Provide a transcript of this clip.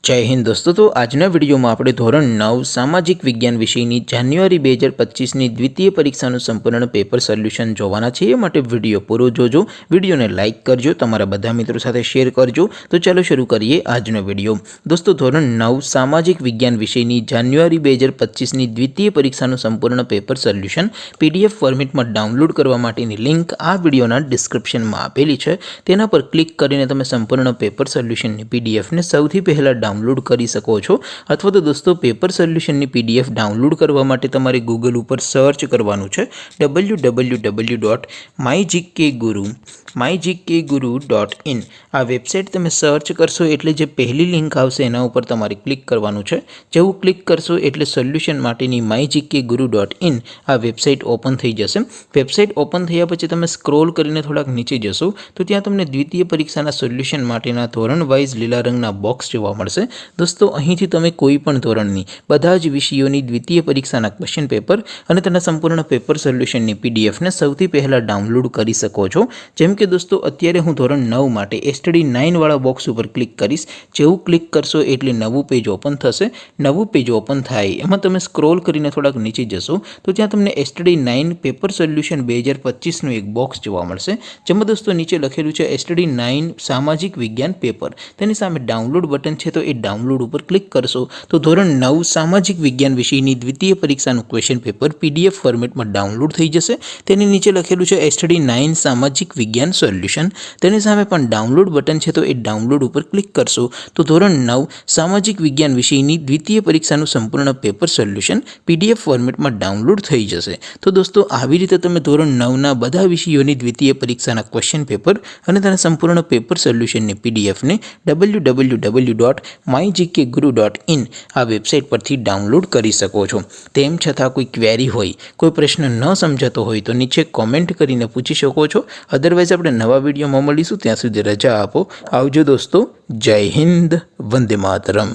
जय हिंद दोस्तों। तो आजना विडियो में આપણે ધોરણ 9 સામાજિક વિજ્ઞાન વિષયની જાન્યુઆરી 2025ની દ્વિતીય પરીક્ષાનું સંપૂર્ણ પેપર સોલ્યુશન જોવાના છે। એ માટે વિડિયો પૂરો જોજો, વિડિયોને લાઈક કરજો, તમારા બધા મિત્રો સાથે શેર કરજો। તો ચાલો શરૂ કરીએ આજનો વિડિયો। દોસ્તો ધોરણ 9 સામાજિક વિજ્ઞાન વિષયની જાન્યુઆરી 2025ની દ્વિતીય પરીક્ષાનું સંપૂર્ણ પેપર સોલ્યુશન પીડીએફ ફોર્મેટમાં ડાઉનલોડ કરવા માટેની લિંક આ વિડિયોના ડિસ્ક્રિપ્શનમાં આપેલી છે। તેના પર ક્લિક કરીને તમે સંપૂર્ણ પેપર સોલ્યુશનની પીડીએફને સૌથી પહેલા डाउनलॉड કરી શકો છો। અથવા તો દોસ્તો પેપર સોલ્યુશનની પીડીએફ ડાઉનલોડ કરવા માટે તમારે ગૂગલ ઉપર સર્ચ કરવાનું છે www.mygkguru.in। આ વેબસાઇટ તમે સર્ચ કરશો એટલે જે પહેલી લિંક આવશે એના ઉપર તમારે ક્લિક કરવાનું છે। જેવું ક્લિક કરશો એટલે સોલ્યુશન માટેની mygkguru.in આ વેબસાઇટ ઓપન થઈ જશે। વેબસાઇટ ઓપન થયા પછી તમે સ્ક્રોલ કરીને થોડાક નીચે જશો તો ત્યાં તમને દ્વિતીય પરીક્ષાના સોલ્યુશન માટેના ધોરણ વાઇઝ લીલા રંગના બોક્સ જોવા મળશે। दोस्तों અહીંથી તમે કોઈ પણ ધોરણની બધા જ વિષયોની દ્વિતીય પરીક્ષાના ક્વેશ્ચન પેપર અને તેના સંપૂર્ણ પેપર સોલ્યુશનની પીડીએફને સૌથી પહેલા ડાઉનલોડ કરી શકો છો। જેમ કે દોસ્તો અત્યારે હું ધોરણ 9 માટે એસટીડી 9 વાળા બોક્સ ઉપર ક્લિક કરીશ। જેવું ક્લિક કરશો એટલે નવું પેજ ઓપન થશે। નવું પેજ ઓપન થાય એમાં તમે સ્ક્રોલ કરીને થોડાક નીચે જશો તો ત્યાં તમને એસટીડી 9 પેપર સોલ્યુશન 2025નું એક બોક્સ જોવા મળશે। જેમાં દોસ્તો નીચે લખેલું છે એસટીડી 9 સામાજિક વિજ્ઞાન પેપર। તેની સામે ડાઉનલોડ બટન છે તો એ ડાઉનલોડ ઉપર ક્લિક કરશો તો ધોરણ 9 સામાજિક વિજ્ઞાન વિષયની દ્વિતીય પરીક્ષાનું ક્વેશ્ચન પેપર પીડીએફ ફોર્મેટમાં ડાઉનલોડ થઈ જશે। તેની નીચે લખેલું છે એસટીડી 9 સામાજિક વિજ્ઞાન સોલ્યુશન। તેની સામે પણ ડાઉનલોડ બટન છે તો એ ડાઉનલોડ ઉપર ક્લિક કરશો તો ધોરણ 9 સામાજિક વિજ્ઞાન વિષયની દ્વિતીય પરીક્ષાનું સંપૂર્ણ પેપર સોલ્યુશન પીડીએફ ફોર્મેટમાં ડાઉનલોડ થઈ જશે। તો દોસ્તો આવી રીતે તમે ધોરણ 9ના બધા વિષયોની દ્વિતીય પરીક્ષાના ક્વેશ્ચન પેપર અને તેના સંપૂર્ણ પેપર સોલ્યુશનની પીડીએફને www.mygkguru.in આ વેબસાઇટ પરથી ડાઉનલોડ કરી શકો છો। તેમ છતાં કોઈ ક્વેરી હોય, કોઈ પ્રશ્ન ન સમજાતો હોય તો નીચે કોમેન્ટ કરીને પૂછી શકો છો। અધરવાઇઝ આપણે નવા વિડીયોમાં મળીશું, ત્યાં સુધી રજા આપો। આવજો દોસ્તો। જય હિન્દ, વંદે માતરમ।